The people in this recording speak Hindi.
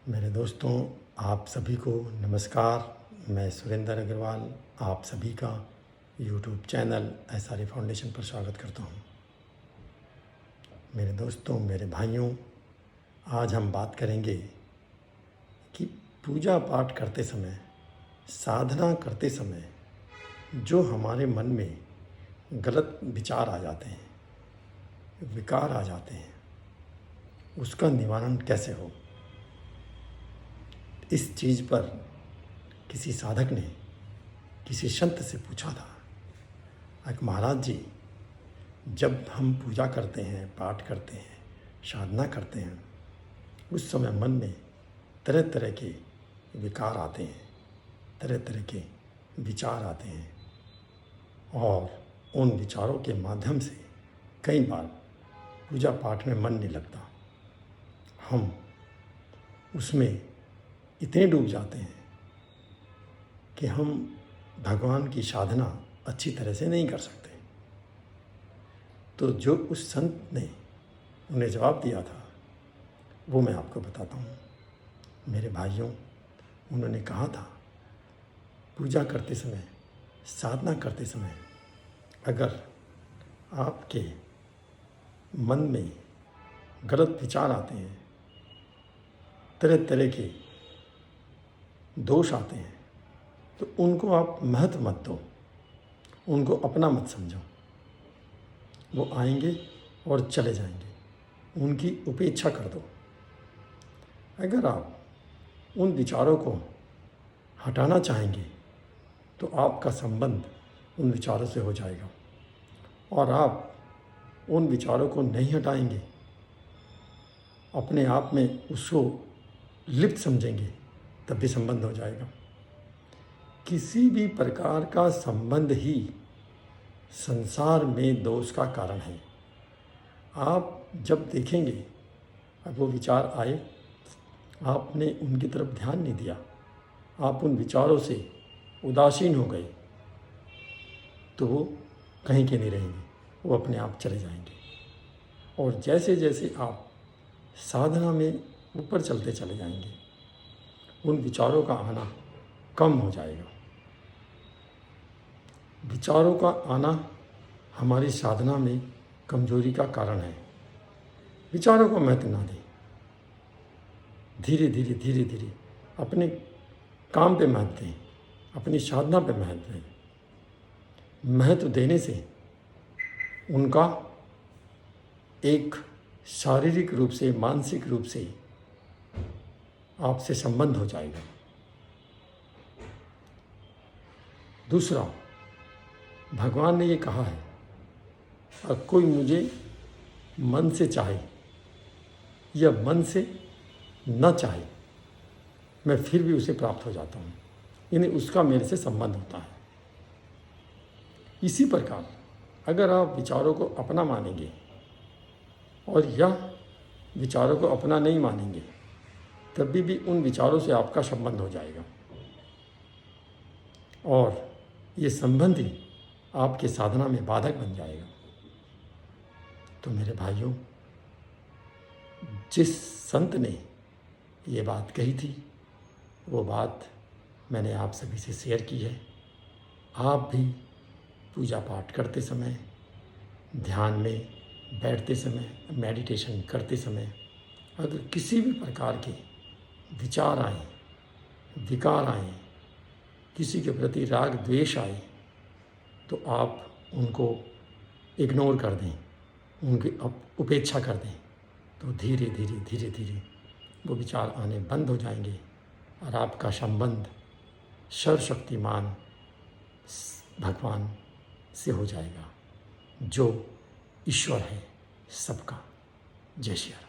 मेरे दोस्तों, आप सभी को नमस्कार। मैं सुरेंद्र अग्रवाल आप सभी का यूट्यूब चैनल SRA फाउंडेशन पर स्वागत करता हूं। मेरे दोस्तों, मेरे भाइयों, आज हम बात करेंगे कि पूजा पाठ करते समय, साधना करते समय जो हमारे मन में गलत विचार आ जाते हैं, विकार आ जाते हैं, उसका निवारण कैसे हो। इस चीज़ पर किसी साधक ने किसी संत से पूछा था, एक महाराज जी, जब हम पूजा करते हैं, पाठ करते हैं, साधना करते हैं, उस समय मन में तरह तरह के विकार आते हैं, तरह तरह के विचार आते हैं और उन विचारों के माध्यम से कई बार पूजा पाठ में मन नहीं लगता। हम उसमें इतने डूब जाते हैं कि हम भगवान की साधना अच्छी तरह से नहीं कर सकते। तो जो उस संत ने उन्हें जवाब दिया था वो मैं आपको बताता हूँ। मेरे भाइयों, उन्होंने कहा था, पूजा करते समय, साधना करते समय अगर आपके मन में गलत विचार आते हैं, तरह तरह के दोष आते हैं, तो उनको आप महत्व मत दो, उनको अपना मत समझो। वो आएंगे और चले जाएंगे, उनकी उपेक्षा कर दो। अगर आप उन विचारों को हटाना चाहेंगे तो आपका संबंध उन विचारों से हो जाएगा, और आप उन विचारों को नहीं हटाएंगे, अपने आप में उसको लिप्त समझेंगे, तब भी संबंध हो जाएगा। किसी भी प्रकार का संबंध ही संसार में दोष का कारण है। आप जब देखेंगे, अब वो विचार आए, आपने उनकी तरफ ध्यान नहीं दिया, आप उन विचारों से उदासीन हो गए, तो वो कहीं के नहीं रहेंगे, वो अपने आप चले जाएंगे। और जैसे जैसे आप साधना में ऊपर चलते चले जाएंगे, उन विचारों का आना कम हो जाएगा। विचारों का आना हमारी साधना में कमजोरी का कारण है। विचारों को महत्व ना दें, धीरे धीरे धीरे धीरे अपने काम पे महत्व दें, अपनी साधना पे महत्व दें। महत्व देने से उनका एक शारीरिक रूप से, मानसिक रूप से आपसे संबंध हो जाएगा। दूसरा, भगवान ने ये कहा है, अगर कोई मुझे मन से चाहे या मन से न चाहे, मैं फिर भी उसे प्राप्त हो जाता हूँ, यानी उसका मेरे से संबंध होता है। इसी प्रकार अगर आप विचारों को अपना मानेंगे और यह विचारों को अपना नहीं मानेंगे, तभी भी उन विचारों से आपका संबंध हो जाएगा, और ये संबंध ही आपके साधना में बाधक बन जाएगा। तो मेरे भाइयों, जिस संत ने ये बात कही थी, वो बात मैंने आप सभी से शेयर की है। आप भी पूजा पाठ करते समय, ध्यान में बैठते समय, मेडिटेशन करते समय अगर किसी भी प्रकार के विचार आए, विकार आए, किसी के प्रति राग द्वेष आए, तो आप उनको इग्नोर कर दें, उनकी उपेक्षा कर दें, तो धीरे धीरे धीरे धीरे वो विचार आने बंद हो जाएंगे और आपका संबंध सर्वशक्तिमान भगवान से हो जाएगा, जो ईश्वर है सबका। जय श्री राम।